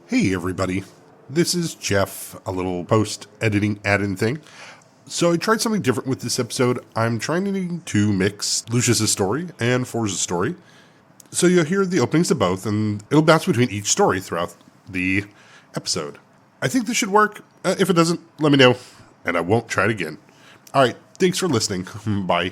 Hey everybody, this is Jeff, a little post-editing add-in thing. So I tried something different with this episode. I'm trying to mix Lucious' story and Forza's story. So you'll hear the openings of both, and it'll bounce between each story throughout the episode. I think this should work. If it doesn't, let me know, and I won't try it again. Alright, thanks for listening. Bye.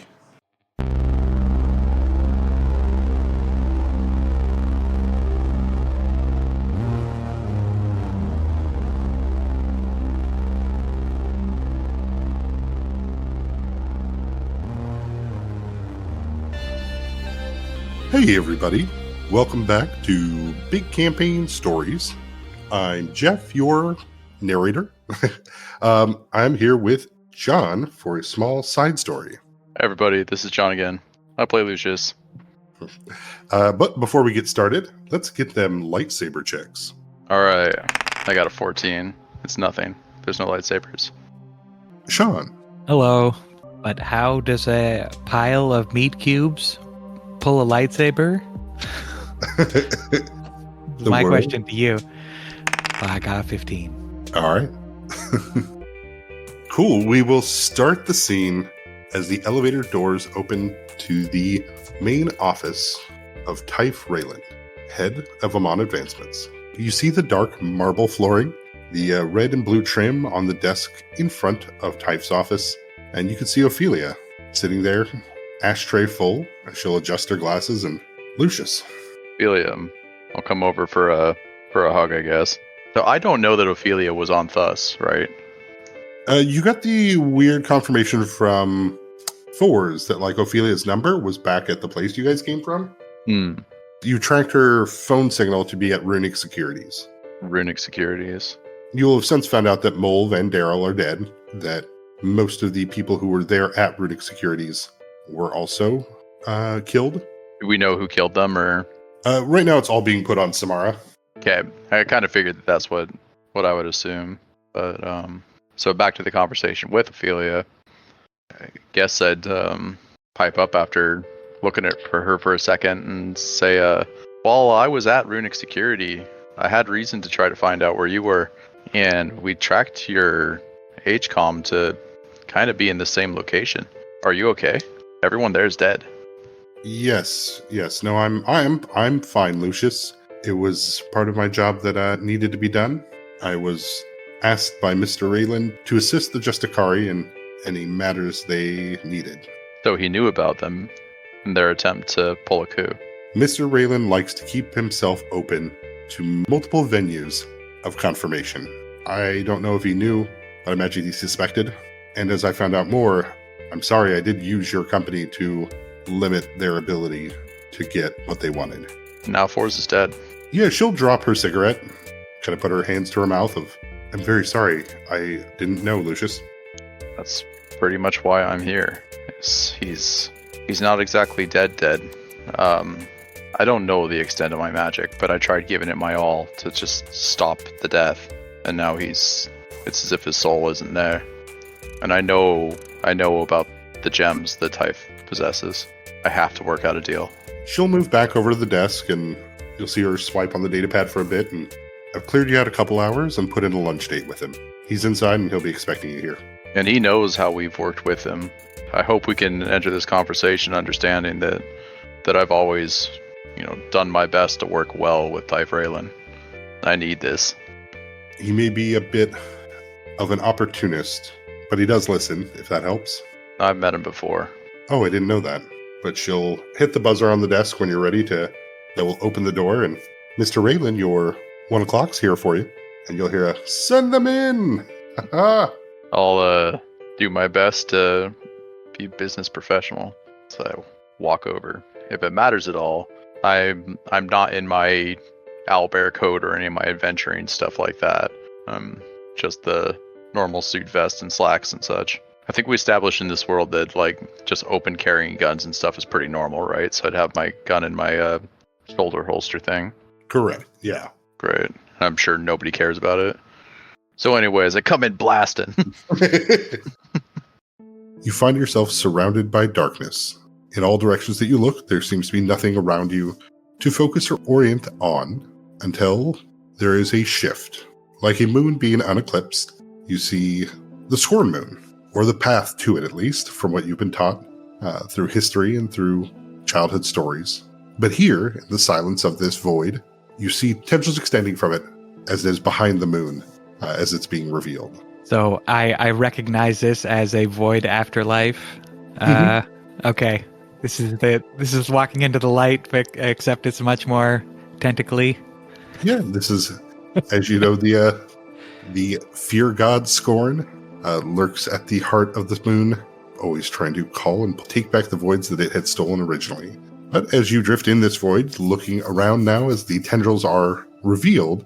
Hey everybody, welcome back to Big Campaign Stories. I'm Jeff, your narrator. I'm here with John for a small side story. Hey everybody, this is John again. I play Lucious. But before we get started, let's get them lightsaber checks. Alright, I got a 14. It's nothing. There's no lightsabers. Sean. Hello. But how does a pile of meat cubes pull a lightsaber? My question to you. I got a 15. All right. Cool. We will start the scene as the elevator doors open to the main office of Typh Raylan, head of Amon Advancements. You see the dark marble flooring, the red and blue trim on the desk in front of Typh's office, and you can see Ophelia sitting there, ashtray full. She'll adjust her glasses, and Lucious. Ophelia, I'll come over for a hug, I guess. So I don't know that Ophelia was on Thus, right? You got the weird confirmation from Thors that Ophelia's number was back at the place you guys came from. You tracked her phone signal to be at Runic Securities. Runic Securities. You'll have since found out that Molv and Daryl are dead, that most of the people who were there at Runic Securities were also killed. Do we know who killed them, or? Right now it's all being put on Samara. Okay, I kind of figured that's what I would assume. But, so back to the conversation with Ophelia. I guess I'd pipe up after looking at her for a second and say, while I was at Runic Security, I had reason to try to find out where you were, and we tracked your HCOM to kind of be in the same location. Are you okay? Everyone there is dead. Yes. No, I'm fine, Lucious. It was part of my job that needed to be done. I was asked by Mr. Raylan to assist the Justicari in any matters they needed. So he knew about them in their attempt to pull a coup. Mr. Raylan likes to keep himself open to multiple venues of confirmation. I don't know if he knew, but I imagine he suspected. And as I found out more, I'm sorry I did use your company to limit their ability to get what they wanted. Now Forz is dead. Yeah, she'll drop her cigarette, kind of put her hands to her mouth of, I'm very sorry, I didn't know, Lucious. That's pretty much why I'm here. He's not exactly dead. I don't know the extent of my magic, but I tried giving it my all to just stop the death, and now it's as if his soul isn't there. And I know about the gems that Typh possesses. I have to work out a deal. She'll move back over to the desk, and you'll see her swipe on the datapad for a bit, and I've cleared you out a couple hours and put in a lunch date with him. He's inside, and he'll be expecting you here. And he knows how we've worked with him. I hope we can enter this conversation understanding that I've always, done my best to work well with Typh Raylan. I need this. He may be a bit of an opportunist, but he does listen, if that helps. I've met him before. Oh, I didn't know that. But she'll hit the buzzer on the desk when you're ready that will open the door, and Mr. Raylan, your 1 o'clock's here for you. And you'll hear a, send them in! I'll do my best to be business professional. So I walk over. If it matters at all, I'm not in my owlbear coat or any of my adventuring stuff like that. Just the normal suit vest and slacks and such. I think we established in this world that just open carrying guns and stuff is pretty normal, right? So I'd have my gun in my shoulder holster thing. Correct, yeah. Great. I'm sure nobody cares about it. So anyways, I come in blasting. You find yourself surrounded by darkness. In all directions that you look, there seems to be nothing around you to focus or orient on until there is a shift. Like a moon being uneclipsed, you see the scorn moon, or the path to it at least, from what you've been taught through history and through childhood stories. But here, in the silence of this void, you see tendrils extending from it as it is behind the moon as it's being revealed. So I recognize this as a void afterlife. Okay. This is walking into the light, but except it's much more tentacly. Yeah, this is, as you know, the fear god Scorn lurks at the heart of the moon, always trying to call and take back the voids that it had stolen originally. But as you drift in this void, looking around now as the tendrils are revealed,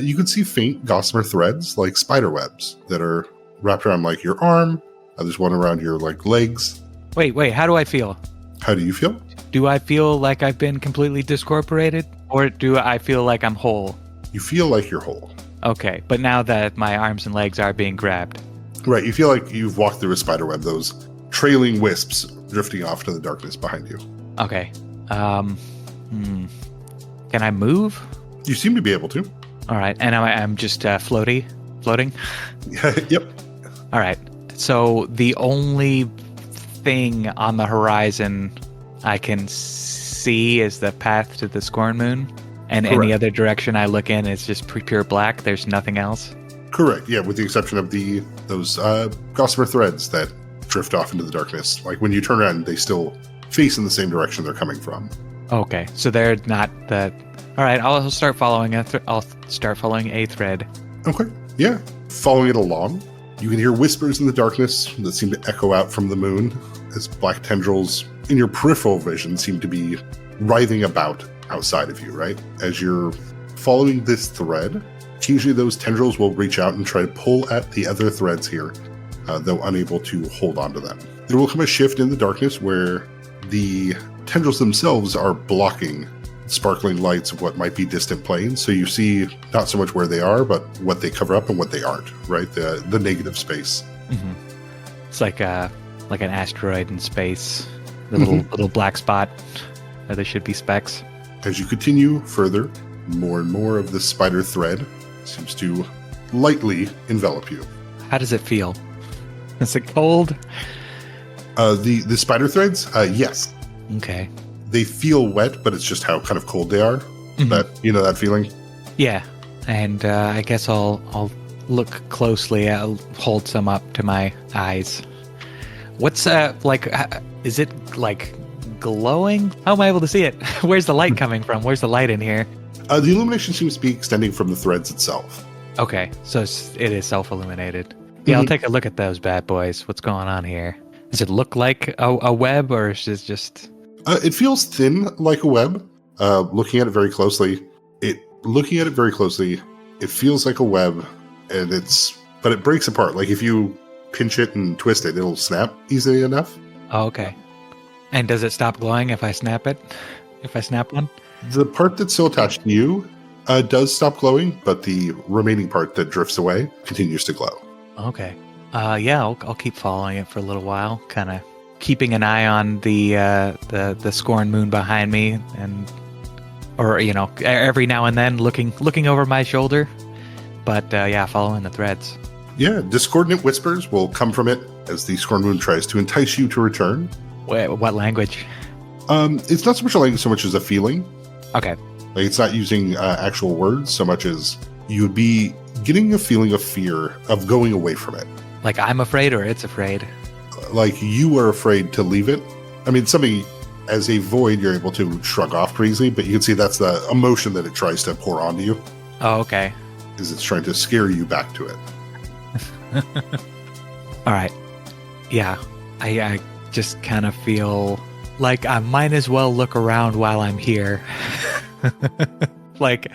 you can see faint gossamer threads like spider webs that are wrapped around like your arm. There's one around your like legs. Wait, how do I feel? How do you feel? Do I feel like I've been completely discorporated? Or do I feel like I'm whole? You feel like you're whole. Okay, but now that my arms and legs are being grabbed. Right, you feel like you've walked through a spider web, those trailing wisps drifting off to the darkness behind you. Okay. Can I move? You seem to be able to. All right, and I'm just floating? Yep. All right, so the only thing on the horizon I can see is the path to the Scorn Moon, and Correct. any other direction I look in is just pure black. There's nothing else. Correct, yeah, with the exception of those gossamer threads that drift off into the darkness. Like when you turn around, they still face in the same direction they're coming from. Okay, so they're not the. All right, I'll start following I'll start following a thread. Okay, yeah. Following it along, you can hear whispers in the darkness that seem to echo out from the moon as black tendrils in your peripheral vision seem to be writhing about outside of you, right? As you're following this thread, occasionally those tendrils will reach out and try to pull at the other threads here, though unable to hold onto them. There will come a shift in the darkness where the tendrils themselves are blocking sparkling lights of what might be distant planes, so you see not so much where they are, but what they cover up and what they aren't, right? The negative space. Mm-hmm. It's like an asteroid in space, the little black spot where there should be specks. As you continue further, more and more of the spider thread seems to lightly envelop you. How does it feel? Is it cold? The spider threads, yes. Okay. They feel wet, but it's just how kind of cold they are. Mhm. That feeling? Yeah, and I guess I'll look closely. I'll hold some up to my eyes. What's is it like glowing? How am I able to see it? Where's the light coming from? Where's the light in here? The illumination seems to be extending from the threads itself. Okay, so it is self-illuminated. Yeah, I'll take a look at those bad boys. What's going on here? Does it look like a web, or is it just... It feels thin like a web. Looking at it very closely, it feels like a web, but it breaks apart. Like if you pinch it and twist it, it'll snap easily enough. Oh, okay. And does it stop glowing if I snap it? If I snap one? The part that's still attached to you does stop glowing, but the remaining part that drifts away continues to glow. Okay. Yeah, I'll keep following it for a little while, kind of keeping an eye on the Scorn Moon behind me, or every now and then looking over my shoulder. But yeah, following the threads. Yeah, discordant whispers will come from it as the Scorn Moon tries to entice you to return. Wait, what language? It's not so much a language so much as a feeling. Okay. Like it's not using actual words so much as you would be getting a feeling of fear of going away from it. Like I'm afraid or it's afraid? Like you are afraid to leave it. I mean, something as a void you're able to shrug off pretty easily, but you can see that's the emotion that it tries to pour onto you. Oh, okay. Is it's trying to scare you back to it. All right. Yeah, I just kind of feel like I might as well look around while I'm here. Like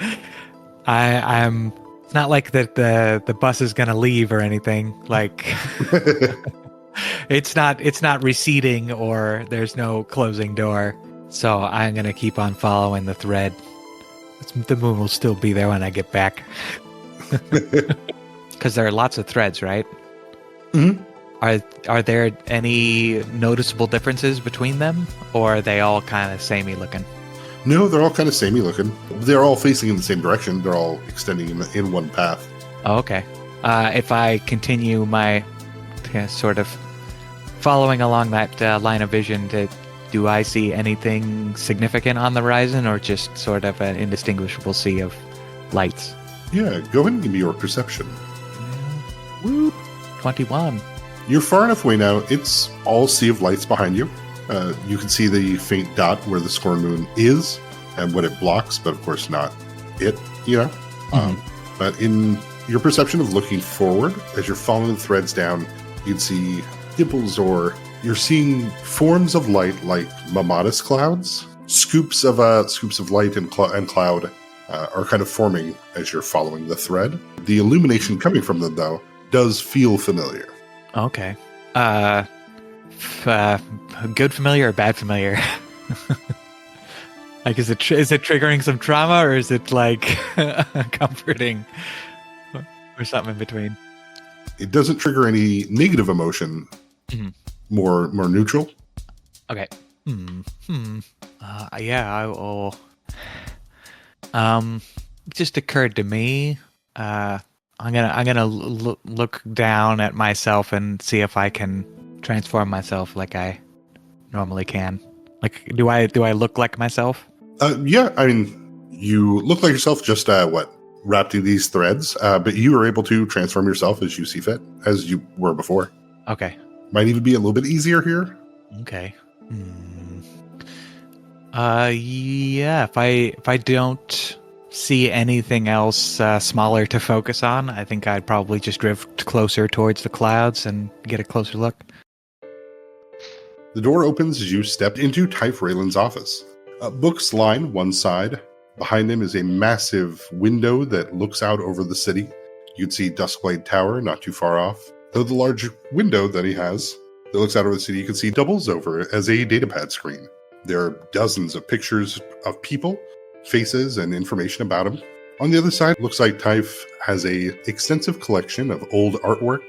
I'm. It's not like that the bus is gonna leave or anything. Like it's not receding or there's no closing door. So I'm gonna keep on following the thread. The moon will still be there when I get back. Because there are lots of threads, right? Mm-hmm. Are there any noticeable differences between them, or are they all kind of samey looking? No, they're all kind of samey looking. They're all facing in the same direction. They're all extending in one path. Oh, okay. If I continue my sort of following along that line of vision, do I see anything significant on the horizon, or just sort of an indistinguishable sea of lights? Yeah, go ahead and give me your perception. Whoop. 21. You're far enough away now. It's all sea of lights behind you. You can see the faint dot where the scorn moon is and what it blocks, but of course not it, But in your perception of looking forward, as you're following the threads down, you'd see dimples, or you're seeing forms of light like mammatus clouds. Scoops of light and cloud are kind of forming as you're following the thread. The illumination coming from them, though, does feel familiar. Okay. Good familiar or bad familiar? Like, is it triggering some trauma, or is it like comforting, or something in between? It doesn't trigger any negative emotion. Mhm. More neutral. Okay. Yeah, I will. It just occurred to me. I'm gonna look down at myself and see if I can transform myself like I normally can. Like, do I look like myself? Yeah, I mean, you look like yourself, just wrapped in these threads, but you are able to transform yourself as you see fit, as you were before. Okay. Might even be a little bit easier here. Okay. Yeah. If I don't see anything else smaller to focus on, I think I'd probably just drift closer towards the clouds and get a closer look. The door opens as you step into Typh Raylan's office. Books line one side. Behind him is a massive window that looks out over the city. You'd see Duskblade Tower not too far off. Though the large window that he has that looks out over the city, you can see doubles over as a datapad screen. There are dozens of pictures of people, faces, and information about them. On the other side, looks like Typh has a extensive collection of old artwork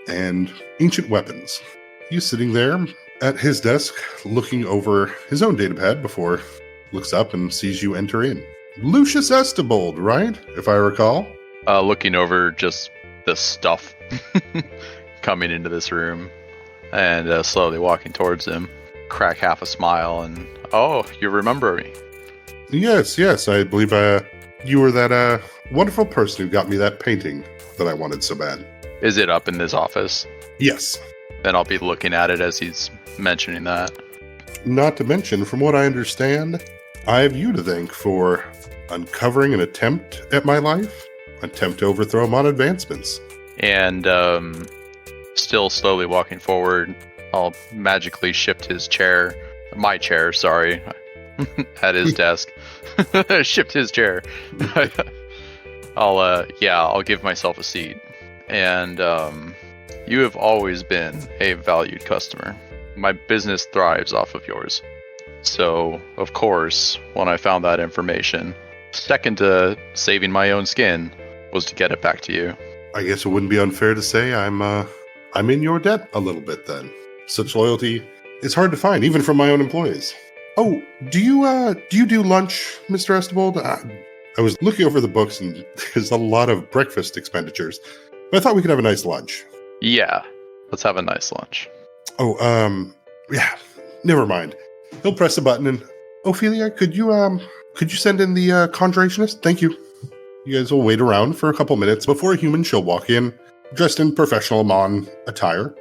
and ancient weapons. He's sitting there at his desk, looking over his own datapad before looks up and sees you enter in. Lucious Estibold, right? If I recall. Looking over just the stuff coming into this room and slowly walking towards him, crack half a smile and, oh, you remember me. Yes, I believe you were that wonderful person who got me that painting that I wanted so bad. Is it up in this office? Yes. Then I'll be looking at it as he's mentioning that. Not to mention, from what I understand, I have you to thank for uncovering an attempt at my life, attempt to overthrow my advancements. And still slowly walking forward, I'll magically shift my chair, sorry, at his desk. Shift his chair. I'll give myself a seat. And you have always been a valued customer. My business thrives off of yours. So, of course, when I found that information, second to saving my own skin was to get it back to you. I guess it wouldn't be unfair to say I'm in your debt a little bit then. Such loyalty is hard to find, even from my own employees. Oh, do you do lunch, Mr. Estibold? I was looking over the books and there's a lot of breakfast expenditures, but I thought we could have a nice lunch. Yeah, let's have a nice lunch. Oh, yeah, never mind. He'll press a button and, Ophelia, could you send in the conjurationist? Thank you. You guys will wait around for a couple minutes before a human she'll walk in, dressed in professional Mon attire,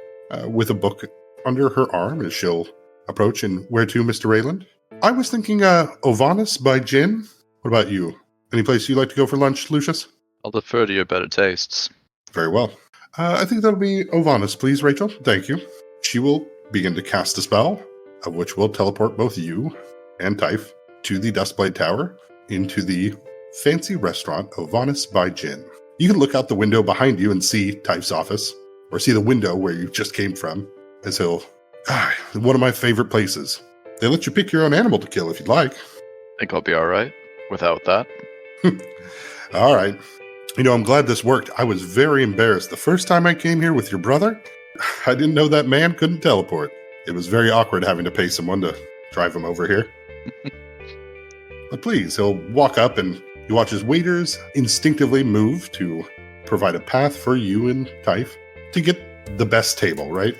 with a book under her arm as she'll approach. And where to, Mr. Rayland? I was thinking Ovanus by Jin. What about you? Any place you'd like to go for lunch, Lucius? I'll defer to your better tastes. Very well. I think that'll be Ovanus, please, Rachel. Thank you. She will begin to cast a spell, of which will teleport both you and Typh to the Duskblade Tower into the fancy restaurant Ovanus by Jin. You can look out the window behind you and see Typh's office, or see the window where you just came from, as he'll... one of my favorite places. They let you pick your own animal to kill if you'd like. Think I'll be alright without that. All right. You know, I'm glad this worked. I was very embarrassed the first time I came here with your brother. I didn't know that man couldn't teleport. It was very awkward having to pay someone to drive him over here. Please, he'll walk up and you watch his waiters instinctively move to provide a path for you and Typh to get the best table, right?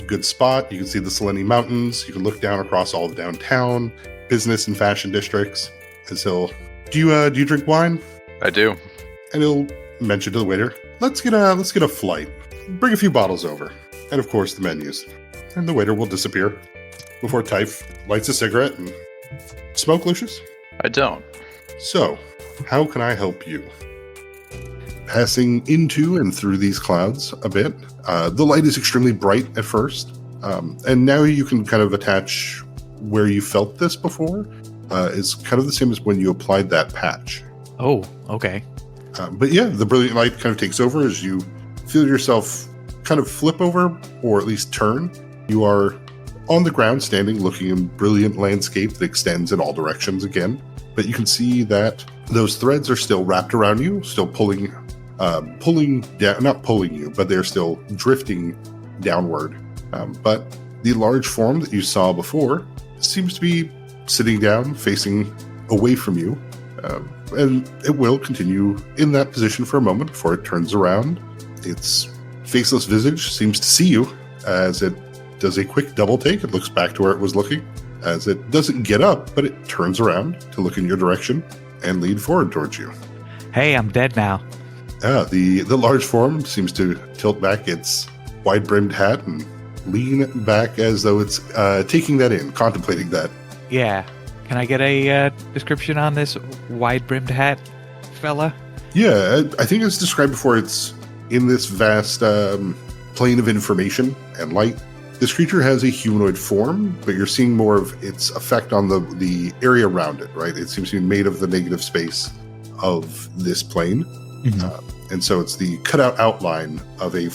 Good spot. You can see the Selene Mountains. You can look down across all the downtown business and fashion districts. As he'll, do you drink wine? I do. And he'll mention to the waiter, let's get a flight. Bring a few bottles over. And of course the menus. And the waiter will disappear before Typh lights a cigarette and smoke, Lucious? I don't. So, how can I help you? Passing into and through these clouds a bit. The light is extremely bright at first. And now you can kind of attach where you felt this before. Is kind of the same as when you applied that patch. Oh, okay. But yeah, the brilliant light kind of takes over as you feel yourself kind of flip over, or at least turn. You are on the ground standing looking in brilliant landscape that extends in all directions again. But you can see that those threads are still wrapped around you, still pulling down, not pulling you, but they're still drifting downward. But the large form that you saw before seems to be sitting down, facing away from you. And it will continue in that position for a moment before it turns around. Its faceless visage seems to see you as it does a quick double take. It looks back to where it was looking, as it doesn't get up, but it turns around to look in your direction and lead forward towards you. Hey, I'm dead now. The large form seems to tilt back its wide-brimmed hat and lean back as though it's taking that in, contemplating that. Yeah. Can I get a description on this wide-brimmed hat fella? Yeah, I think as described before, it's in this vast plane of information and light. This creature has a humanoid form, but you're seeing more of its effect on the area around it, right? It seems to be made of the negative space of this plane. Mm-hmm. And so it's the cutout outline of a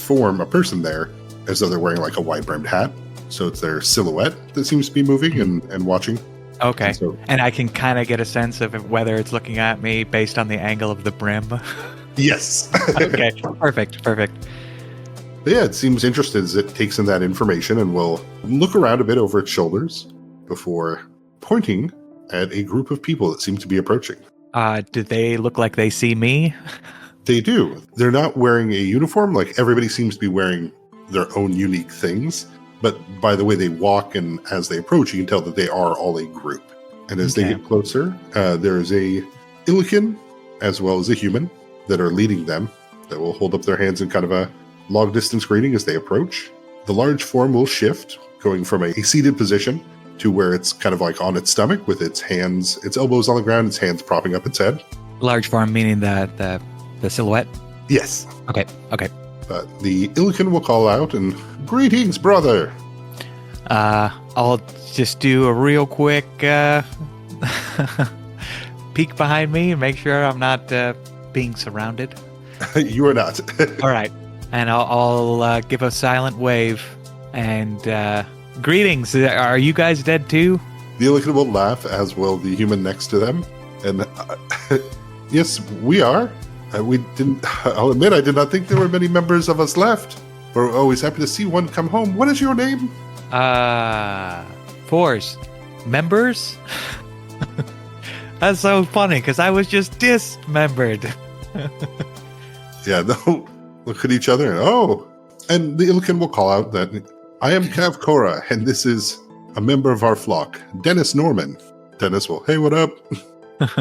person there, as though they're wearing like a wide-brimmed hat. So it's their silhouette that seems to be moving and watching. Okay. And I can kind of get a sense of whether it's looking at me based on the angle of the brim. Yes. Okay. Perfect. But yeah, it seems interested as it takes in that information and will look around a bit over its shoulders before pointing at a group of people that seem to be approaching. Do they look like they see me? They do. They're not wearing a uniform. Like, everybody seems to be wearing their own unique things. But by the way they walk and as they approach, you can tell that they are all a group. And as they get closer, there is a Illican as well as a human that are leading them that will hold up their hands in kind of a long distance greeting as they approach. The large form will shift, going from a seated position to where it's kind of like on its stomach with its elbows on the ground, its hands propping up its head. Large form meaning the silhouette? Yes. Okay. But the Illican will call out and, greetings, brother. I'll just do a real quick peek behind me and make sure I'm not being surrounded. You are not. All right. And I'll give a silent wave and greetings. Are you guys dead too? The Illican will laugh, as will the human next to them. And yes, we are. I'll admit, I did not think there were many members of us left. We're always happy to see one come home. What is your name? Force. Members? That's so funny, because I was just dismembered. Yeah, they'll look at each other and the Illican will call out that I am Cav Cora, and this is a member of our flock, Dennis Norman. Dennis will, hey, what up?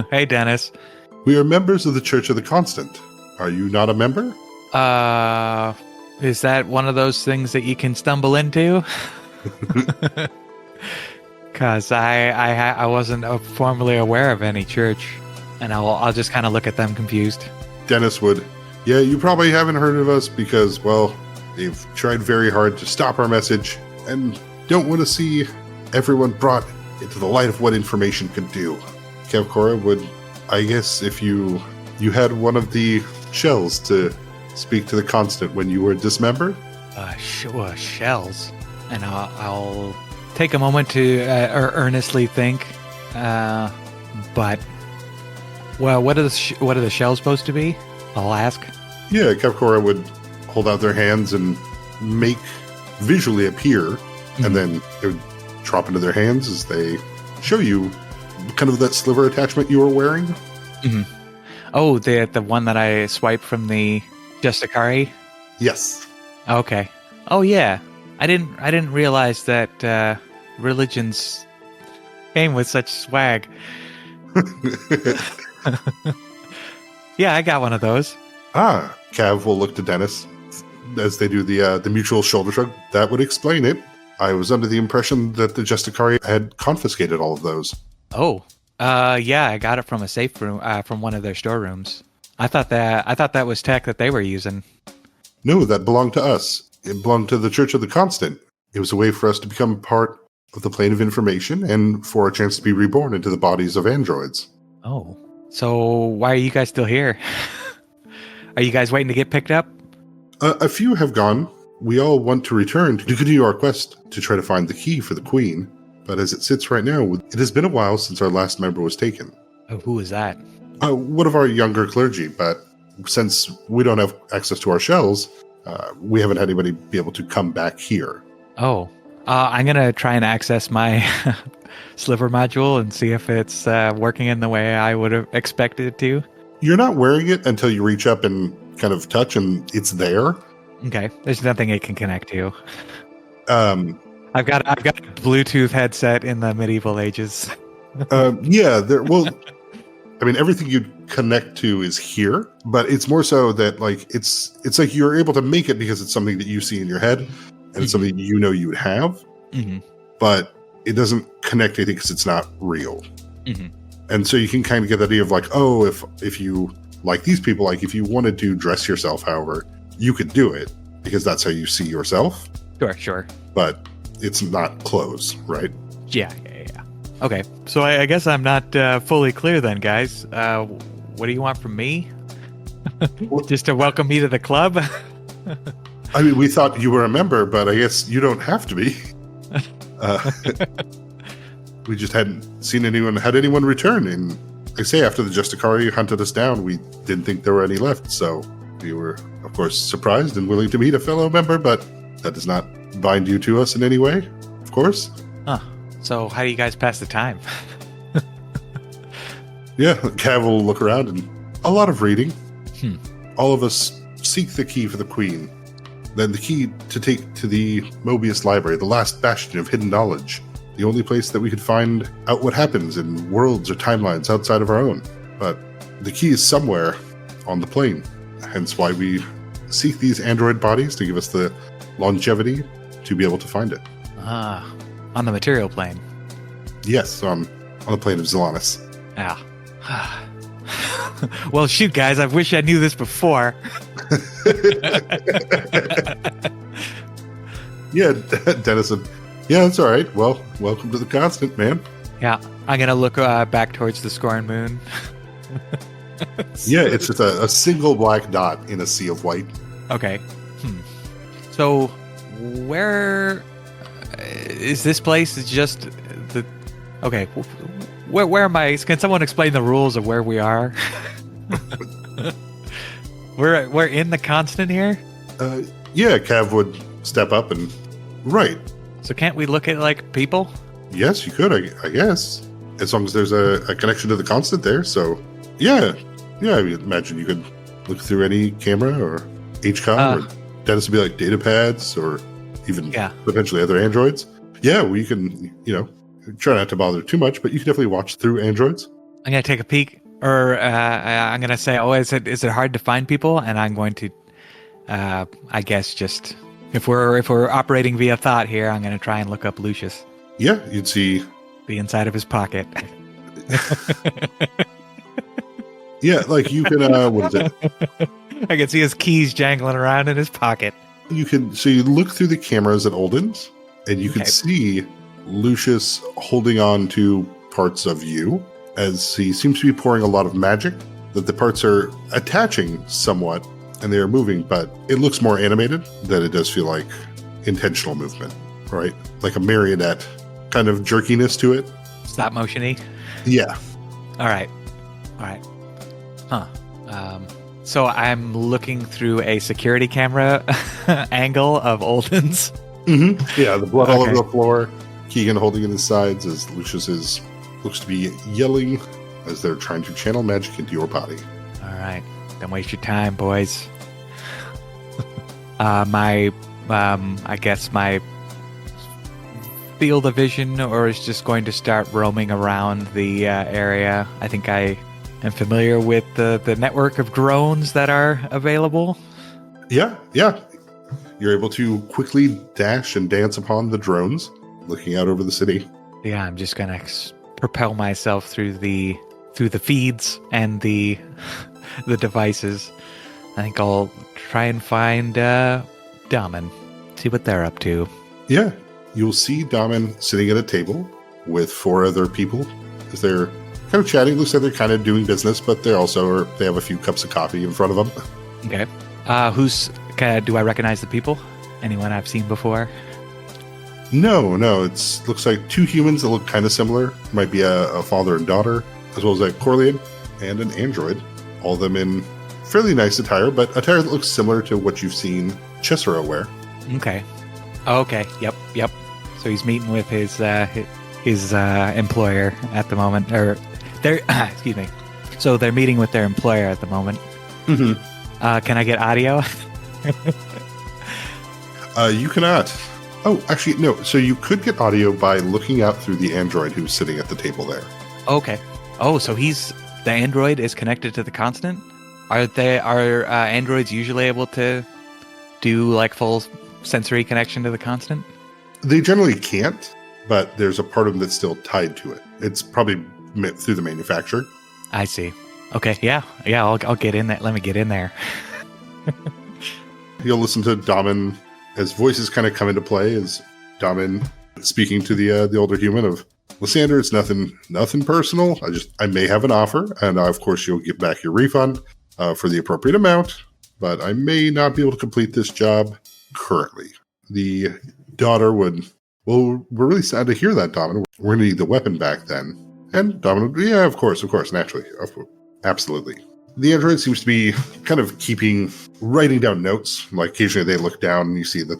Hey, Dennis. We are members of the Church of the Constant. Are you not a member? Is that one of those things that you can stumble into? Because I wasn't formerly aware of any church, and I'll just kind of look at them confused. Dennis would, yeah, you probably haven't heard of us because, well, they've tried very hard to stop our message and don't want to see everyone brought into the light of what information could do. Cav Cora would, I guess, if you had one of the shells to speak to the Constant when you were dismembered? Sure, shells. And I'll take a moment to earnestly think. But, well, what are the shells supposed to be? I'll ask. Yeah, Cav Cora would hold out their hands and make visually appear, and then it would drop into their hands as they show you kind of that sliver attachment you were wearing. Hmm. Oh, the one that I swiped from the Justicari? Yes. Okay. Oh yeah. I didn't realize that religions came with such swag. Yeah, I got one of those. Cav will look to Dennis as they do the mutual shoulder shrug. That would explain it. I was under the impression that the Justicari had confiscated all of those. Oh. Yeah, I got it from a safe room, from one of their storerooms. I thought that was tech that they were using. No, that belonged to us. It belonged to the Church of the Constant. It was a way for us to become part of the plane of information and for a chance to be reborn into the bodies of androids. Oh. So why are you guys still here? Are you guys waiting to get picked up? A few have gone. We all want to return to continue our quest to try to find the key for the Queen. But as it sits right now, it has been a while since our last member was taken. Oh, who was that? One of our younger clergy, but since we don't have access to our shells, we haven't had anybody be able to come back here. Oh. I'm going to try and access my sliver module and see if it's working in the way I would have expected it to. You're not wearing it until you reach up and kind of touch and it's there. Okay. There's nothing it can connect to. I've got a Bluetooth headset in the medieval ages. Yeah, I mean, everything you'd connect to is here, but it's more so that like it's like you're able to make it because it's something that you see in your head and it's something you know you would have, but it doesn't connect anything because it's not real. And so you can kind of get the idea of like, oh, if you like these people, like if you wanted to dress yourself, however, you could do it because that's how you see yourself. Sure. But it's not clothes, right? Yeah. Okay, so I guess I'm not fully clear then, guys. What do you want from me? Just to welcome me to the club? I mean, we thought you were a member, but I guess you don't have to be. We just hadn't seen anyone return. And I say, after the Justicari hunted us down, we didn't think there were any left. So we were, of course, surprised and willing to meet a fellow member, but that does not bind you to us in any way, of course. Huh. So how do you guys pass the time? Yeah, Cav will look around and a lot of reading. All of us seek the key for the Queen. Then the key to take to the Mobius Library, the last bastion of hidden knowledge. The only place that we could find out what happens in worlds or timelines outside of our own. But the key is somewhere on the plane. Hence why we seek these android bodies to give us the longevity to be able to find it. On the material plane. Yes, on the plane of Zelanis. Yeah. Well, shoot, guys, I wish I knew this before. Yeah, Dennis said, yeah, that's all right. Well, welcome to the Constant, man. Yeah, I'm going to look back towards the Scorn Moon. Yeah, it's just a single black dot in a sea of white. Okay. So, where is this place? Is just the... Okay, where am I? Can someone explain the rules of where we are? We're in the Constant here? Yeah, Cav would step up and... Right. So can't we look at, like, people? Yes, you could, I guess. As long as there's a connection to the Constant there, so... Yeah, I would imagine you could look through any camera or HCOM, or Dennis would be like data pads, or even potentially other androids. Yeah, well, you can, try not to bother too much, but you can definitely watch through androids. I'm going to take a peek, or I'm going to say, oh, is it hard to find people? And I'm going to, I guess, just... If we're operating via thought here, I'm going to try and look up Lucious. Yeah, you'd see the inside of his pocket. Yeah, like you can. What is it? I can see his keys jangling around in his pocket. You look through the cameras at Olden's, and you can see Lucious holding on to parts of you as he seems to be pouring a lot of magic. That the parts are attaching somewhat. And they are moving, but it looks more animated than it does feel like intentional movement, right? Like a marionette kind of jerkiness to it. Stop motion-y? Yeah. All right. Huh. So I'm looking through a security camera angle of Olden's. Mm-hmm. Yeah, the blood all over the floor. Keegan holding in his sides as Lucius is looks to be yelling as they're trying to channel magic into your body. All right. Don't waste your time, boys. I guess my field of vision is just going to start roaming around the area. I think I am familiar with the network of drones that are available. Yeah. You're able to quickly dash and dance upon the drones, looking out over the city. Yeah, I'm just gonna propel myself through the feeds and the devices. I think I'll try and find Daman, see what they're up to. Yeah, you'll see Daman sitting at a table with 4 other people as they're kind of chatting. Looks like they're kind of doing business, but they have a few cups of coffee in front of them. Okay. Do I recognize the people? Anyone I've seen before? No, looks like 2 humans that look kind of similar. Might be a father and daughter, as well as a Corlean and an android. All of them in fairly nice attire, but attire that looks similar to what you've seen Cesaro wear. Okay. Yep. So he's meeting with his employer at the moment, or they're excuse me. So they're meeting with their employer at the moment. Mm-hmm. Can I get audio? You cannot. Oh, actually, no. So you could get audio by looking out through the android who's sitting at the table there. Okay. Oh, so the android is connected to the constant? Are androids usually able to do like full sensory connection to the constant? They generally can't, but there's a part of them that's still tied to it. It's probably through the manufacturer. I see. Okay, yeah. I'll get in there. Let me get in there. You'll listen to Daman as voices kind of come into play. As Daman speaking to the older human of Lysander, it's nothing personal. I may have an offer, and of course you'll get back your refund for the appropriate amount. But I may not be able to complete this job currently. The daughter would. Well, we're really sad to hear that, Daman. We're going to need the weapon back then. And Daman would, yeah, of course, naturally, absolutely. The android seems to be kind of writing down notes. Like occasionally they look down and you see that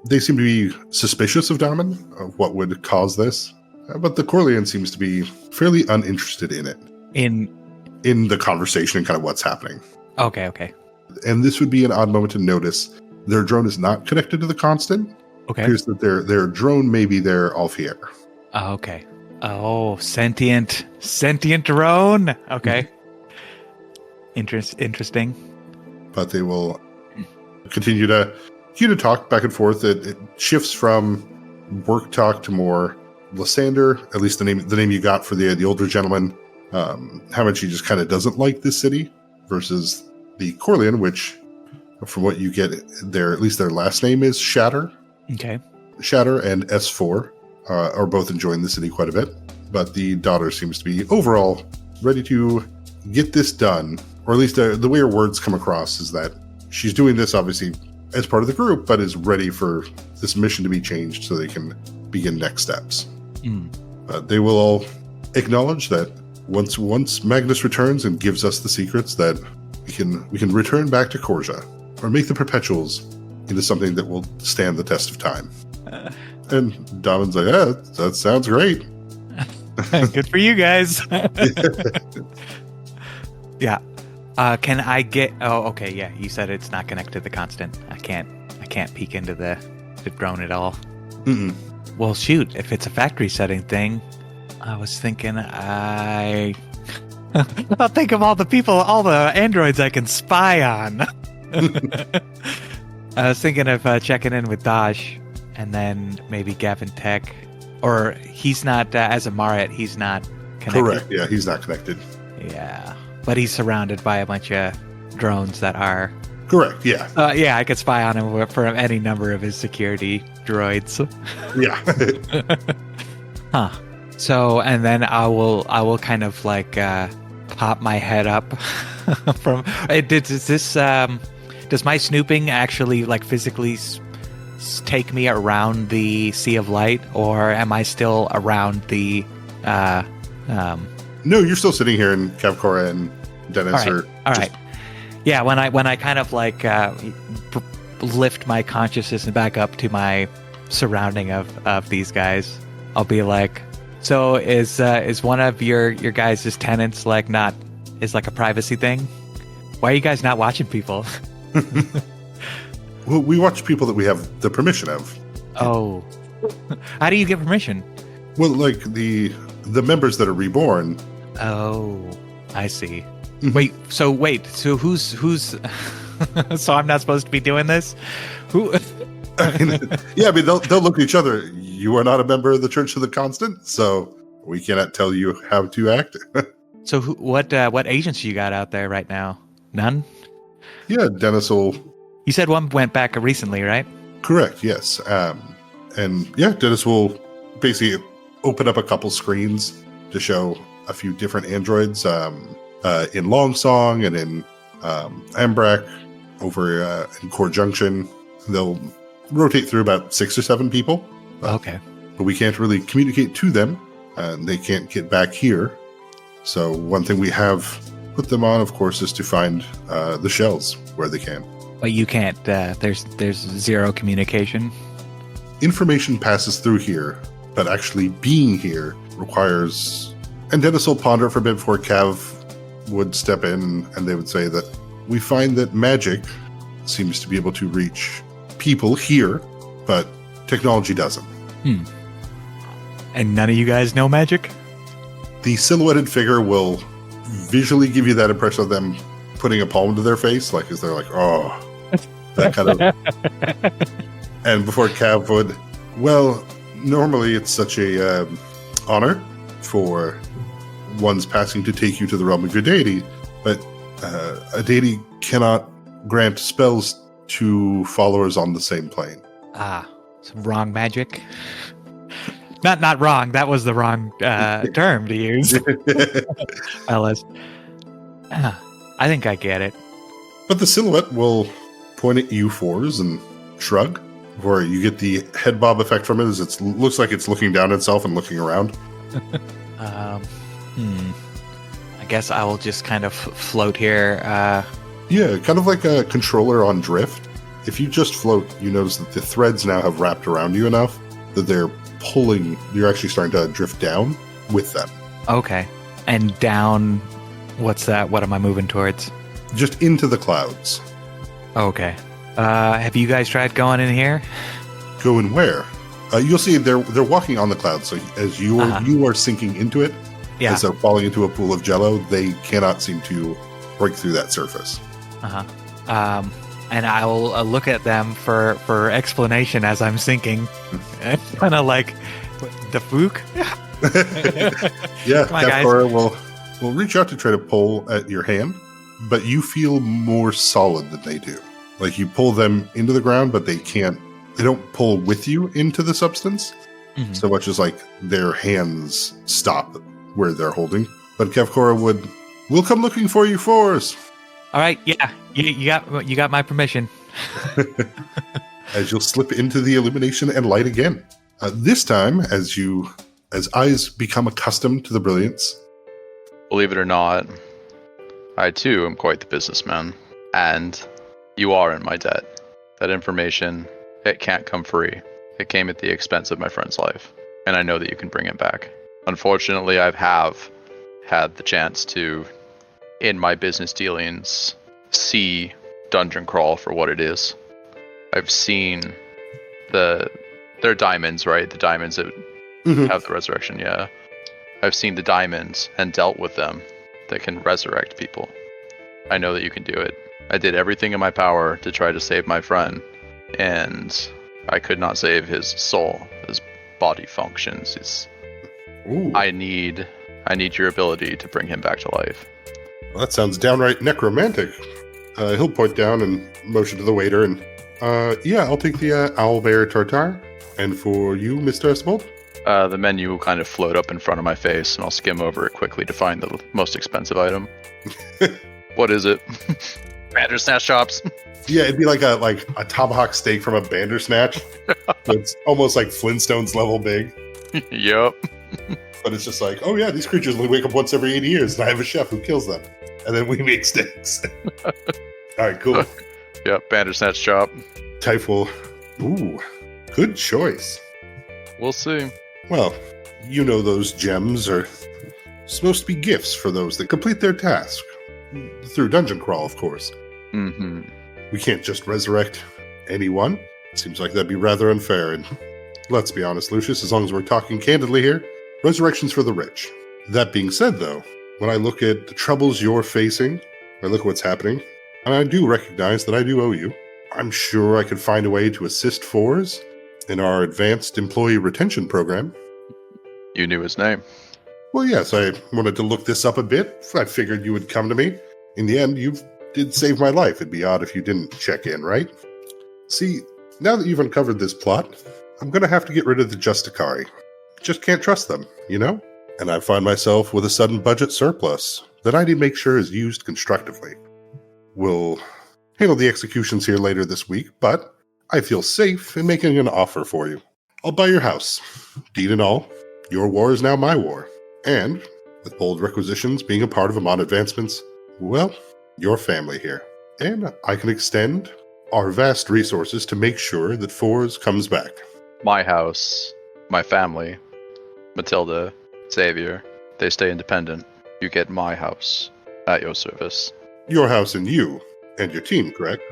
they seem to be suspicious of Daman, of what would cause this. But the Corlean seems to be fairly uninterested in it. In the conversation and kind of what's happening. Okay. And this would be an odd moment to notice. Their drone is not connected to the constant. Okay. It appears that their drone may be their Alfier. Oh, okay. Oh, sentient drone. Okay. Interesting. But they will continue to talk back and forth. It shifts from work talk to more Lysander, at least the name you got for the older gentleman. How much he just kind of doesn't like this city versus the Corlean, which from what you get at least their last name is Shatter. Okay. Shatter and S4 are both enjoying the city quite a bit, but the daughter seems to be overall ready to get this done, or at least the way her words come across is that she's doing this obviously as part of the group, but is ready for this mission to be changed so they can begin next steps. They will all acknowledge that once Magnus returns and gives us the secrets, that we can return back to Corsia or make the Perpetuals into something that will stand the test of time. And Damon's like, yeah, that sounds great. Good for you guys. Yeah. Can I get? Oh, okay. Yeah, you said it's not connected to the constant. I can't peek into the drone at all. Mm-mm. Well, shoot. If it's a factory setting thing, I was thinking I'll think of all the androids I can spy on. I was thinking of checking in with Dash, and then maybe Gavin Tech, or he's not as a Mariat. He's not connected. Correct. Yeah, he's not connected. Yeah, but he's surrounded by a bunch of drones that are. Correct. Yeah. Yeah, I could spy on him from any number of his security droids. Yeah. Huh. So, and then I will kind of like pop my head up from. Does my snooping actually like physically take me around the Sea of Light, or am I still around the? No, you're still sitting here, and Kavkora and Dennis are. All right. Yeah, when I kind of like lift my consciousness back up to my surrounding of these guys, I'll be like, So is one of your guys' tenants like not is like a privacy thing? Why are you guys not watching people? Well, we watch people that we have the permission of. Oh, how do you get permission? Well, like the members that are reborn. Oh, I see. Mhm. Wait. So who's? So I'm not supposed to be doing this? Who? Yeah, I mean they'll look at each other. You are not a member of the Church of the Constant, so we cannot tell you how to act. So what agents you got out there right now? None? Yeah, Dennis will. You said one went back recently, right? Correct. Yes. And yeah, Dennis will basically open up a couple screens to show a few different androids in Longsong and in Ambrak over in Core Junction. They'll rotate through about 6 or 7 people. Okay. But we can't really communicate to them, and they can't get back here. So one thing we have put them on, of course, is to find the shells where they can. But you can't. There's zero communication. Information passes through here, but actually being here requires. And Dennis will ponder for a bit before Cav would step in, and they would say that we find that magic seems to be able to reach people here, but technology doesn't. And none of you guys know magic? The silhouetted figure will visually give you that impression of them putting a palm to their face, like as they're like, oh, that kind of. And before Cav would, well, normally it's such a honor for one's passing to take you to the realm of your deity, but a deity cannot grant spells to followers on the same plane. Ah, some wrong magic. Not wrong. That was the wrong term to use, fellas. I think I get it. But the silhouette will point at you fours and shrug, where you get the head bob effect from it, as it looks like it's looking down at itself and looking around. I guess I will just kind of float here. Yeah, kind of like a controller on drift. If you just float, you notice that the threads now have wrapped around you enough that they're pulling, you're actually starting to drift down with them. Okay. And down, what's that? What am I moving towards? Just into the clouds. Okay. Have you guys tried going in here? Going where? You'll see they're walking on the clouds, so as you are sinking into it, Yeah. as they're falling into a pool of jello, they cannot seem to break through that surface. And I will look at them for explanation as I'm sinking. Kind of like, the fook? Yeah, Come on, guys. Capcora will reach out to try to pull at your hand, but you feel more solid than they do. Like you pull them into the ground, but they don't pull with you into the substance, so much as like their hands stop where they're holding. But Kevkora we'll come looking for you, fours. All right, yeah, you got my permission. As you'll slip into the illumination and light again. This time, as eyes become accustomed to the brilliance. Believe it or not, I too am quite the businessman, and you are in my debt. That information, it can't come free. It came at the expense of my friend's life, and I know that you can bring it back. Unfortunately, I have had the chance to, in my business dealings, see Dungeon Crawl for what it is. I've seen they're diamonds, right? The diamonds that have the resurrection, yeah. I've seen the diamonds and dealt with them that can resurrect people. I know that you can do it. I did everything in my power to try to save my friend, and I could not save his soul, his body functions. Ooh. I need your ability to bring him back to life. Well, that sounds downright necromantic. He'll point down and motion to the waiter, and yeah, I'll take the owlbear tartare. And for you, Mr. Esbold? The menu will kind of float up in front of my face, and I'll skim over it quickly to find the most expensive item. What is it? Bandersnatch chops. Yeah, it'd be like a tomahawk steak from a Bandersnatch. It's almost like Flintstones level big. Yup. But it's just like, oh yeah, these creatures only wake up once every 80 years, and I have a chef who kills them. And then we make steaks. All right, cool. Yep, Bandersnatch chop. Typhool. Ooh, good choice. We'll see. Well, You know those gems are supposed to be gifts for those that complete their task. Through dungeon crawl, of course. Mm-hmm. We can't just resurrect anyone. Seems like that'd be rather unfair, and let's be honest, Lucious, as long as we're talking candidly here, resurrection's for the rich. That being said, though, when I look at the troubles you're facing, I look at what's happening, and I do recognize that I do owe you. I'm sure I could find a way to assist Fours in our advanced employee retention program. You knew his name. Well, yes, I wanted to look this up a bit. I figured you would come to me. In the end, you did save my life. It'd be odd if you didn't check in, right? See, now that you've uncovered this plot, I'm going to have to get rid of the Justicari. Just can't trust them, you know? And I find myself with a sudden budget surplus that I need to make sure is used constructively. We'll handle the executions here later this week, but I feel safe in making an offer for you. I'll buy your house. Deed and all, your war is now my war. And, with bold requisitions being a part of Amon Advancements, well, your family here. And I can extend our vast resources to make sure that Fours comes back. My house, my family, Matilda, Xavier, they stay independent. You get my house at your service. Your house and you, and your team, correct?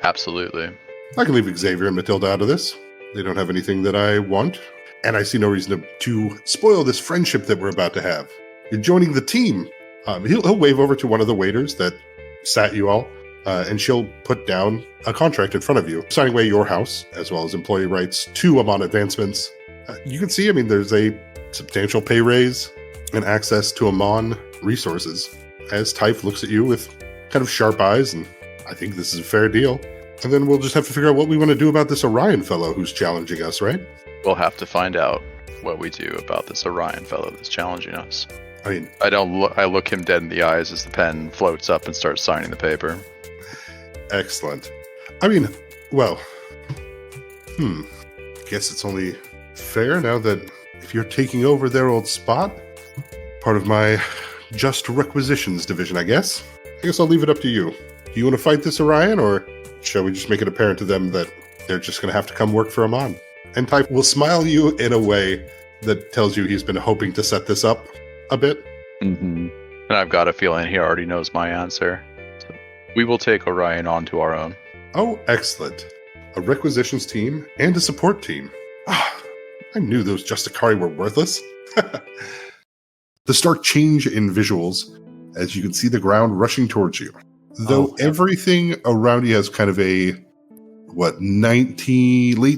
Absolutely. I can leave Xavier and Matilda out of this. They don't have anything that I want. And I see no reason to spoil this friendship that we're about to have. You're joining the team. He'll wave over to one of the waiters that sat you all, and she'll put down a contract in front of you, signing away your house, as well as employee rights to Amon Advancements. You can see, there's a substantial pay raise and access to Amon resources, as Typh looks at you with kind of sharp eyes, and I think this is a fair deal. And then we'll just have to figure out what we want to do about this Orion fellow who's challenging us, right? We'll have to find out what we do about this Orion fellow that's challenging us. I look him dead in the eyes as the pen floats up and starts signing the paper. Excellent. Guess it's only fair now that if you're taking over their old spot, part of my just requisitions division, I guess. I guess I'll leave it up to you. Do you want to fight this Orion, or shall we just make it apparent to them that they're just going to have to come work for Amon? And Typh will smile you in a way that tells you he's been hoping to set this up a bit. Mm-hmm. And I've got a feeling he already knows my answer. So we will take Orion onto our own. Oh, excellent. A requisitions team and a support team. I knew those Justicari were worthless. The stark change in visuals as you can see the ground rushing towards you. Though everything around you has kind of a late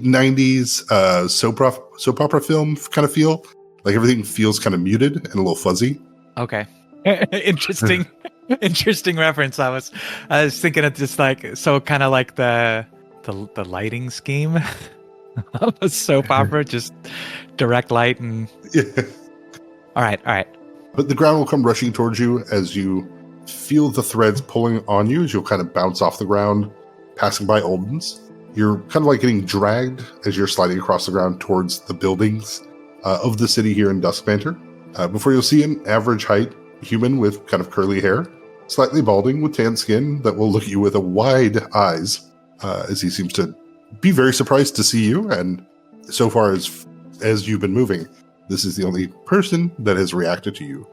90s soap opera film kind of feel. Like everything feels kind of muted and a little fuzzy. Okay. Interesting reference. I was thinking of just like, so kind of like the lighting scheme of a soap opera, just direct light and all right. But the ground will come rushing towards you as you feel the threads pulling on you as you'll kind of bounce off the ground, passing by Olden's. You're kind of like getting dragged as you're sliding across the ground towards the buildings of the city here in Duskbanter. Before you'll see an average height human with kind of curly hair, slightly balding with tan skin that will look at you with a wide eyes as he seems to be very surprised to see you. And so far as you've been moving, this is the only person that has reacted to you.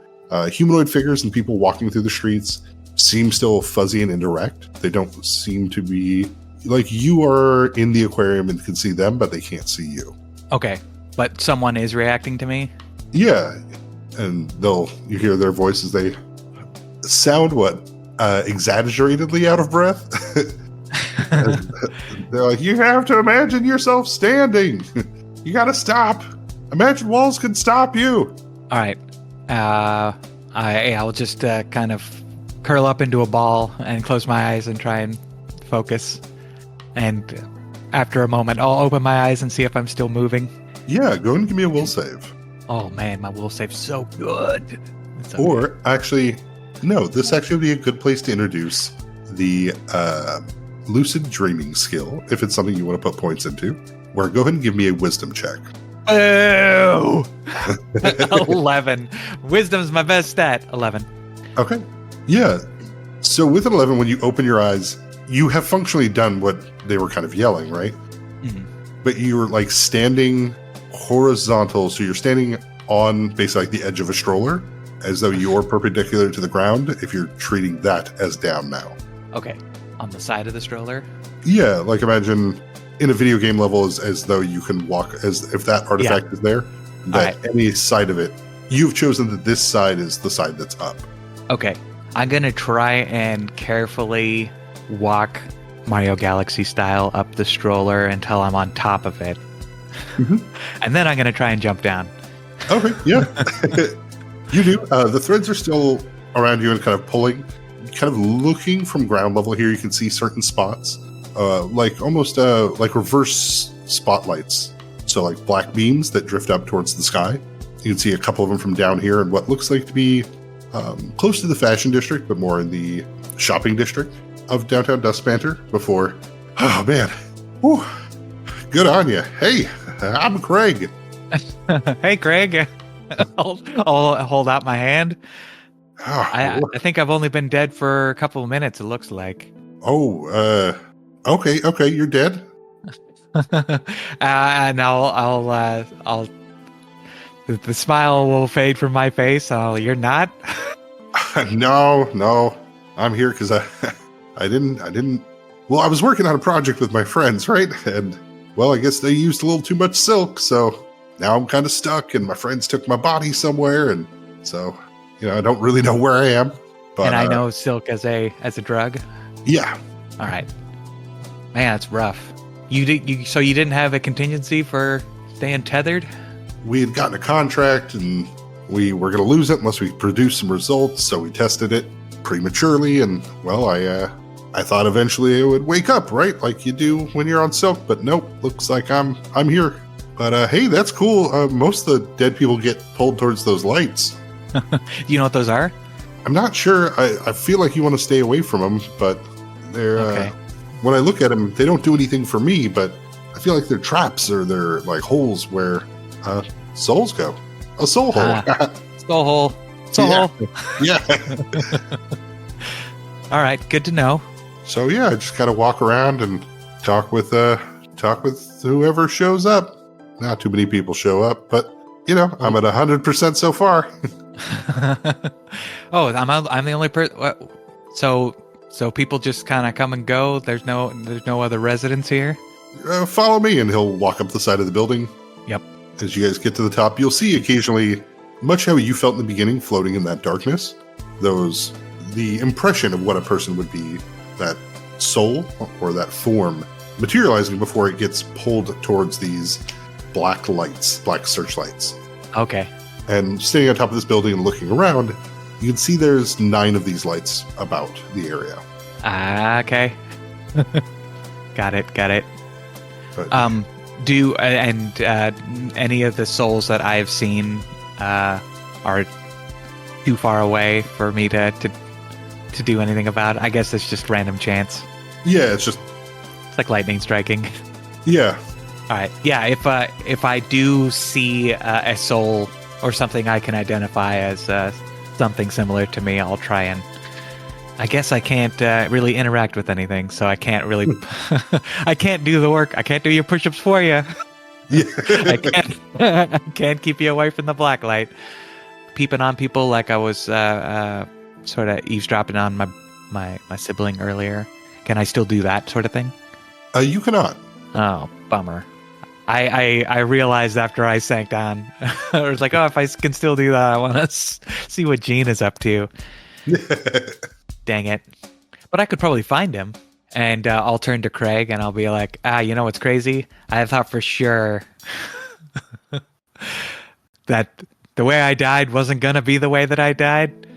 Humanoid figures and people walking through the streets seem still fuzzy and indirect. They don't seem to be like you are in the aquarium and can see them, but they can't see you. Okay, but someone is reacting to me? Yeah, and you hear their voices. They sound exaggeratedly out of breath. They're like, you have to imagine yourself standing. You gotta stop. Imagine walls can stop you. All right. I'll just kind of curl up into a ball and close my eyes and try and focus. And after a moment, I'll open my eyes and see if I'm still moving. Yeah, go ahead and give me a will save. Oh man, my will save's so good. Actually, no, this actually would be a good place to introduce the lucid dreaming skill, if it's something you want to put points into. Where go ahead and give me a wisdom check. Oh, 11. Wisdom's my best stat. 11. Okay. Yeah. So with an 11, when you open your eyes, you have functionally done what they were kind of yelling, right? Mm-hmm. But you're like standing horizontal, so you're standing on basically like the edge of a stroller, as though you're perpendicular to the ground, if you're treating that as down now. Okay. On the side of the stroller? Yeah, like imagine in a video game level as though you can walk, as if that artifact is there, that any side of it, you've chosen that this side is the side that's up. Okay. I'm going to try and carefully walk Mario Galaxy style up the stroller until I'm on top of it. Mm-hmm. And then I'm going to try and jump down. Okay, yeah. You do. The threads are still around you and kind of pulling. Kind of looking from ground level here, you can see certain spots, like almost like reverse spotlights. So like black beams that drift up towards the sky. You can see a couple of them from down here in what looks like to be close to the fashion district, but more in the shopping district of downtown Dust Banter before. Oh man. Whew. Good on you. Hey, I'm Craig. Hey, Craig. I'll hold out my hand. Oh, I think I've only been dead for a couple of minutes, it looks like. Oh, okay, you're dead. And I'll the smile will fade from my face. You're not? No, I'm here because I didn't. Well, I was working on a project with my friends, right? And well, I guess they used a little too much silk, so now I'm kind of stuck. And my friends took my body somewhere, and so I don't really know where I am. But and I know silk as a drug. Yeah. All right. Man, it's rough. So you didn't have a contingency for staying tethered? We had gotten a contract, and we were going to lose it unless we produced some results. So we tested it prematurely, and well, I thought eventually it would wake up, right, like you do when you're on silk. But nope, looks like I'm here. But hey, that's cool. Most of the dead people get pulled towards those lights. Do you know what those are? I'm not sure. I feel like you want to stay away from them, but they're. Okay. When I look at them, they don't do anything for me. But I feel like they're traps or they're like holes where souls go. A soul hole. Soul hole. Soul hole. Yeah. All right. Good to know. So yeah, I just kind of walk around and talk with whoever shows up. Not too many people show up, but I'm at 100% so far. Oh, I'm the only person. So people just kind of come and go. There's no other residents here. Follow me, and he'll walk up the side of the building. Yep. As you guys get to the top, you'll see occasionally, much how you felt in the beginning, floating in that darkness. The impression of what a person would be, that soul or that form, materializing before it gets pulled towards these black lights, black searchlights. Okay. And standing on top of this building and looking around, you can see there's 9 of these lights about the area. Okay. Got it. But, do any of the souls that I've seen are too far away for me to do anything about it? I guess it's just random chance. Yeah, it's like lightning striking. Yeah. All right. Yeah. If I do see a soul or something I can identify as something similar to me, I'll try and. I guess I can't really interact with anything, so I can't really. I can't do the work. I can't do your push-ups for you. Yeah. I can't keep you away from the black light. Peeping on people like I was sort of eavesdropping on my sibling earlier. Can I still do that sort of thing? You cannot. Oh, bummer. I realized after I sank down, I was like, oh, if I can still do that, I want to see what Gene is up to. Dang it. But I could probably find him. And I'll turn to Craig and I'll be like, you know what's crazy? I thought for sure that the way I died wasn't going to be the way that I died.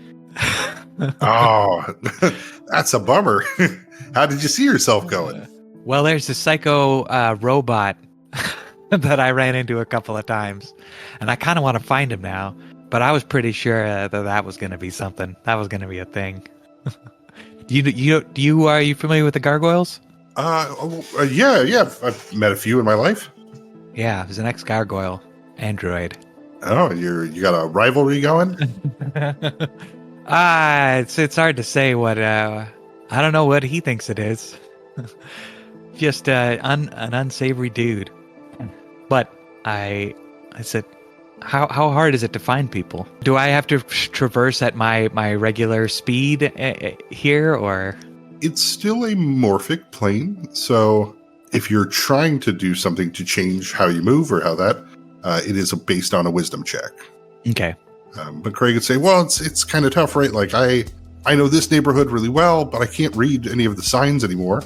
Oh, that's a bummer. How did you see yourself going? Well, there's this psycho robot that I ran into a couple of times. And I kind of want to find him now. But I was pretty sure that was going to be something. That was going to be a thing. Are you familiar with the gargoyles? Yeah. I've met a few in my life. Yeah, there's an ex-gargoyle android. Oh, you got a rivalry going? It's hard to say what. I don't know what he thinks it is. Just an unsavory dude. But I said, How hard is it to find people? Do I have to traverse at my regular speed here, or? It's still a morphic plane, so if you're trying to do something to change how you move or how that, it is based on a wisdom check. Okay. But Craig would say, well, it's kind of tough, right? Like, I know this neighborhood really well, but I can't read any of the signs anymore.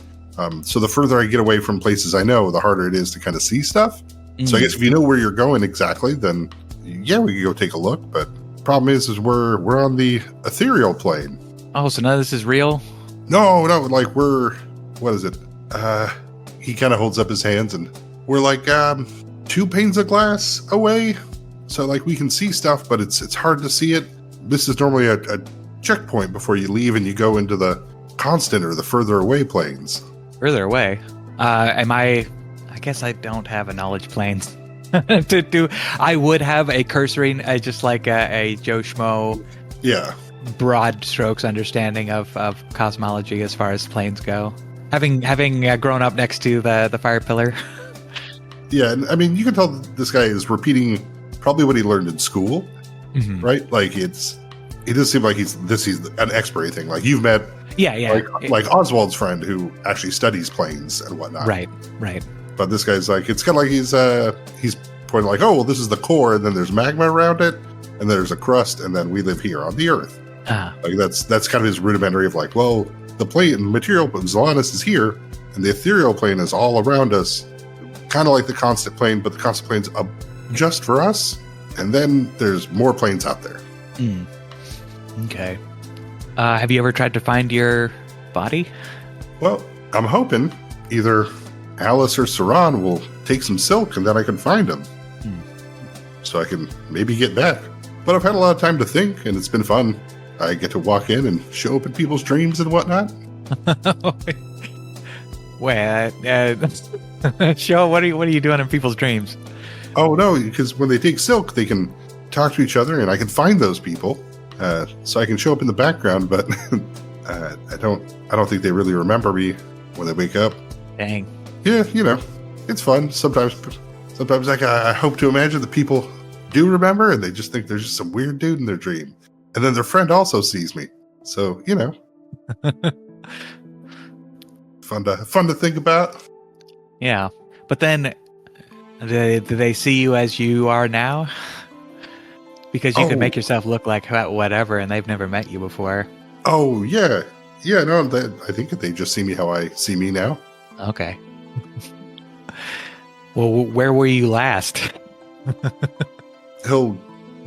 So the further I get away from places I know, the harder it is to kind of see stuff. So I guess if you know where you're going exactly, then yeah, we could go take a look. But the problem is we're on the ethereal plane. Oh, so none of this is real? No, like what is it? He kind of holds up his hands and we're like 2 panes of glass away. So like we can see stuff, but it's hard to see it. This is normally a checkpoint before you leave and you go into the constant or the further away planes. Further away? I guess I don't have a knowledge plane to do. I would have a cursory, just like a Joe Schmo. Yeah. Broad strokes understanding of cosmology as far as planes go. Having grown up next to the fire pillar. Yeah, and I mean, you can tell this guy is repeating probably what he learned in school, right? Like it does seem like he's an expert thing. Like you've met, like Oswald's friend who actually studies planes and whatnot. Right. But this guy's like, it's kind of like he's pointing like, oh, well, this is the core, and then there's magma around it, and there's a crust, and then we live here on the Earth. Like that's kind of his rudimentary of like, well, the plane material Zolanis is here, and the ethereal plane is all around us, kind of like the constant plane, but the constant plane's up just for us, and then there's more planes out there. Okay. Have you ever tried to find your body? Well, I'm hoping either Alice or Saran will take some silk and then I can find them. So I can maybe get back. But I've had a lot of time to think and it's been fun. I get to walk in and show up in people's dreams and whatnot. Wait, show what are you doing in people's dreams? Oh no, because when they take silk, they can talk to each other and I can find those people. So I can show up in the background, but I don't think they really remember me when they wake up. Dang. Yeah, it's fun. Sometimes like I hope to imagine that people do remember and they just think there's just some weird dude in their dream. And then their friend also sees me. So, fun to think about. Yeah. But then do they see you as you are now? Because you can make yourself look like whatever and they've never met you before. Oh, yeah. Yeah, no, I think that they just see me how I see me now. Okay. Well, where were you last? He'll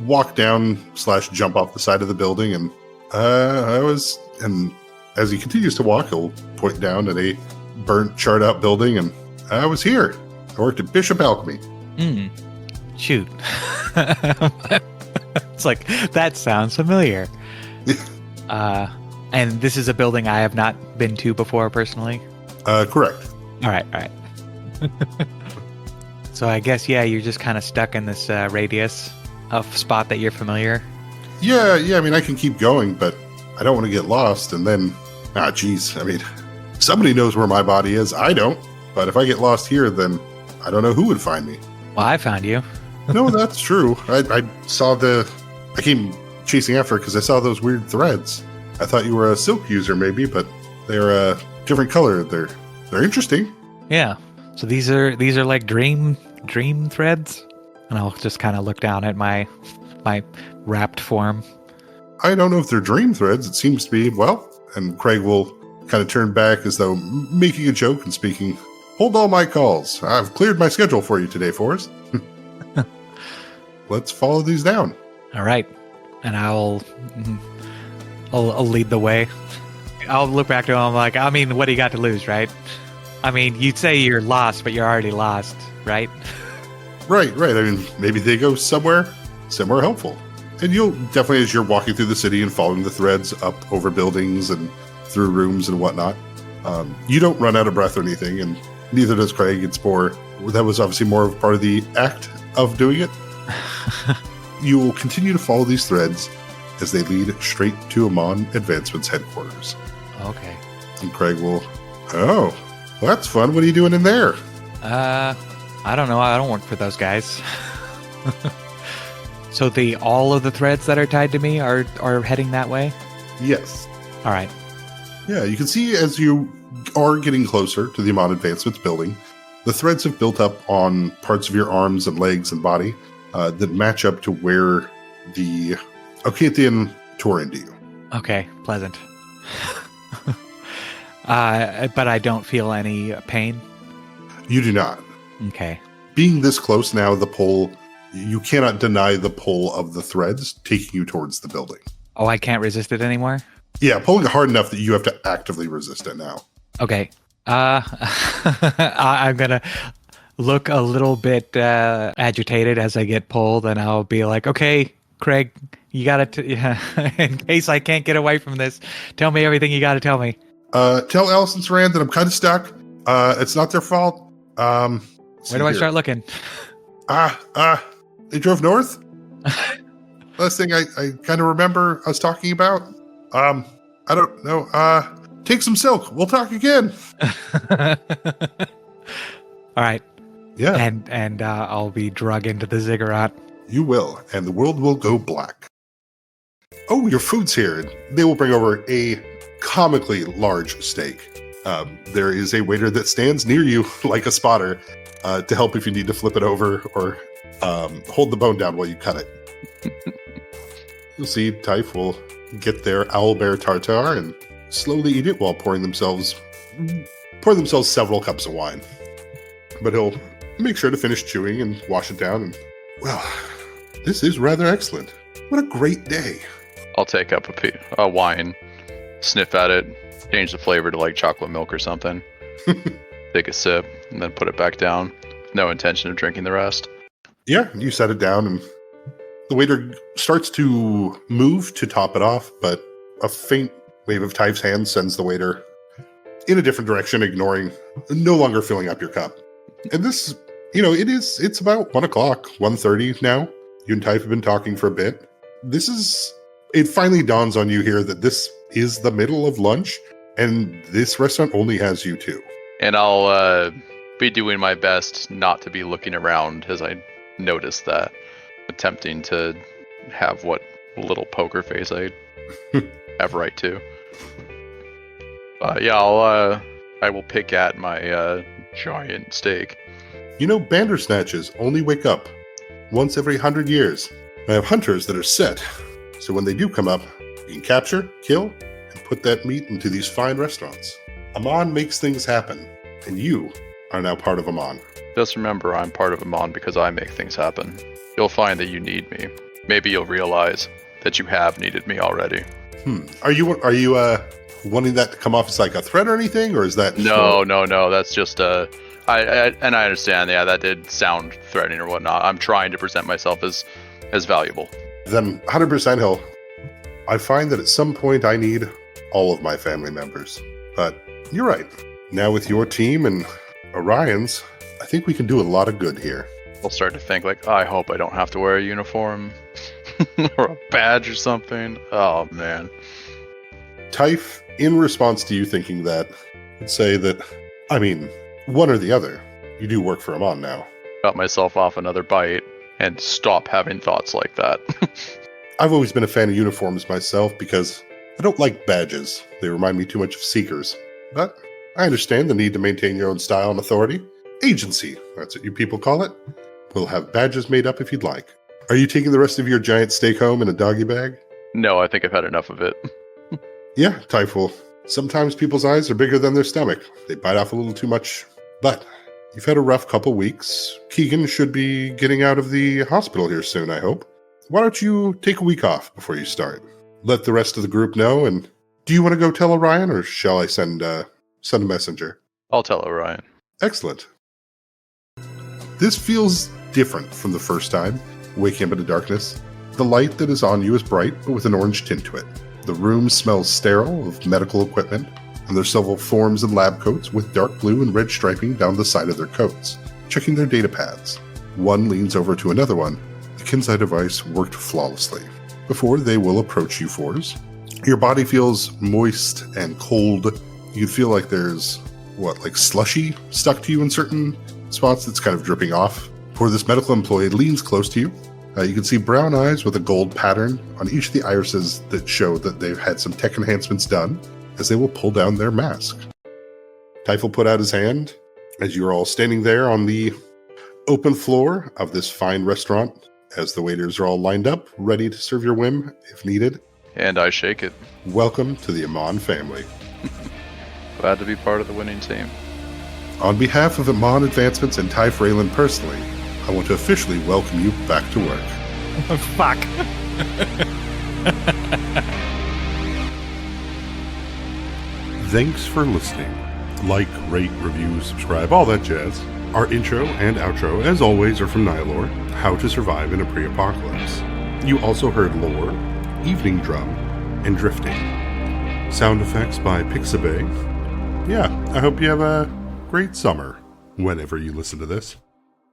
walk down / jump off the side of the building, and and as he continues to walk, he'll point down at a burnt, charred out building, and I was here. I worked at Bishop Alchemy. Shoot. It's like, that sounds familiar. And this is a building I have not been to before personally? Correct. All right. So I guess, you're just kind of stuck in this radius of spot that you're familiar. Yeah, I mean, I can keep going, but I don't want to get lost, and then, geez, I mean, somebody knows where my body is. I don't, but if I get lost here, then I don't know who would find me. Well, I found you. No, that's true. I came chasing after it because I saw those weird threads. I thought you were a silk user, maybe, but they're a different color. They're interesting. Yeah. So these are like dream threads, and I'll just kind of look down at my wrapped form. I don't know if they're dream threads. It seems to be. Well, and Craig will kind of turn back as though making a joke and speaking. Hold all my calls. I've cleared my schedule for you today, Forrest. Let's follow these down. All right, and I'll lead the way. I'll look back to him like, I mean, what do you got to lose, right? I mean, you'd say you're lost, but you're already lost, right? Right. I mean, maybe they go somewhere helpful. And you'll definitely, as you're walking through the city and following the threads up over buildings and through rooms and whatnot, you don't run out of breath or anything, and neither does Craig. That was obviously more of part of the act of doing it. You will continue to follow these threads as they lead straight to Amon Advancement's headquarters. Okay. And Craig will, well, that's fun. What are you doing in there? I don't know. I don't work for those guys. So all of the threads that are tied to me are heading that way? Yes. All right. Yeah, you can see as you are getting closer to the Amon Advancements building, the threads have built up on parts of your arms and legs and body that match up to where the Ocanthian tore into you. Okay, pleasant. But I don't feel any pain. You do not. Okay. Being this close now, the pull, you cannot deny the pull of the threads taking you towards the building. Oh, I can't resist it anymore? Yeah, pulling hard enough that you have to actively resist it now. Okay. I'm going to look a little bit agitated as I get pulled, and I'll be like, okay, Craig, you got to, in case I can't get away from this, tell me everything you got to tell me. Tell Alice and Saran that I'm kind of stuck. It's not their fault. Where do I start looking? They drove north. Last thing I kind of remember us talking about. I don't know. Take some silk. We'll talk again. All right. Yeah. And I'll be drug into the ziggurat. You will, and the world will go black. Oh, your food's here. They will bring over a comically large steak. There is a waiter that stands near you like a spotter to help if you need to flip it over or hold the bone down while you cut it. You'll see Typh will get their owlbear tartare and slowly eat it while pouring themselves several cups of wine. But he'll make sure to finish chewing and wash it down. And, well, this is rather excellent. What a great day. I'll take up a wine, sniff at it, change the flavor to like chocolate milk or something, take a sip, and then put it back down. No intention of drinking the rest. Yeah, you set it down, and the waiter starts to move to top it off, but a faint wave of Typh's hand sends the waiter in a different direction, no longer filling up your cup. And this, it's about 1 o'clock, 1:30 now. You and Typh have been talking for a bit. It finally dawns on you here that this is the middle of lunch, and this restaurant only has you two. And I'll be doing my best not to be looking around as I notice that, attempting to have what little poker face I have right to. Yeah, I will pick at my giant steak. Bandersnatches only wake up once every 100 years. I have hunters that are set, so when they do come up, you can capture, kill, and put that meat into these fine restaurants. Amon makes things happen, and you are now part of Amon. Just remember, I'm part of Amon because I make things happen. You'll find that you need me. Maybe you'll realize that you have needed me already. Are you wanting that to come off as like a threat or anything, or is that... No. That's just I understand. Yeah, that did sound threatening or whatnot. I'm trying to present myself as valuable. Then 100% I find that at some point I need all of my family members. But you're right. Now with your team and Orion's, I think we can do a lot of good here. I'll start to think like, I hope I don't have to wear a uniform or a badge or something. Oh, man. Typh, in response to you thinking that, would say that, one or the other, you do work for Amon now. Got myself off another bite and stop having thoughts like that. I've always been a fan of uniforms myself because I don't like badges. They remind me too much of seekers. But I understand the need to maintain your own style and authority. Agency, that's what you people call it. We'll have badges made up if you'd like. Are you taking the rest of your giant steak home in a doggy bag? No, I think I've had enough of it. Yeah, Typh. Sometimes people's eyes are bigger than their stomach. They bite off a little too much. But you've had a rough couple weeks. Keegan should be getting out of the hospital here soon, I hope. Why don't you take a week off before you start? Let the rest of the group know, and do you want to go tell Orion, or shall I send a messenger? I'll tell Orion. Excellent. This feels different from the first time, waking up in the darkness. The light that is on you is bright, but with an orange tint to it. The room smells sterile of medical equipment, and there's several forms and lab coats with dark blue and red striping down the side of their coats, checking their data pads. One leans over to another one. The Kinsai device worked flawlessly. Before they will approach you fours, your body feels moist and cold. You feel like there's, slushy stuck to you in certain spots that's kind of dripping off. Before this medical employee leans close to you, You can see brown eyes with a gold pattern on each of the irises that show that they've had some tech enhancements done, as they will pull down their mask. Typhel put out his hand as you are all standing there on the open floor of this fine restaurant, as the waiters are all lined up, ready to serve your whim if needed. And I shake it. Welcome to the Amon family. Glad to be part of the winning team. On behalf of Amon Advancements and Ty Fralin personally, I want to officially welcome you back to work. Fuck. Thanks for listening. Like, rate, review, subscribe, all that jazz. Our intro and outro, as always, are from Nihilore, How to Survive in a Pre-Apocalypse. You also heard Lore, Evening Drum, and Drifting. Sound effects by Pixabay. Yeah, I hope you have a great summer whenever you listen to this.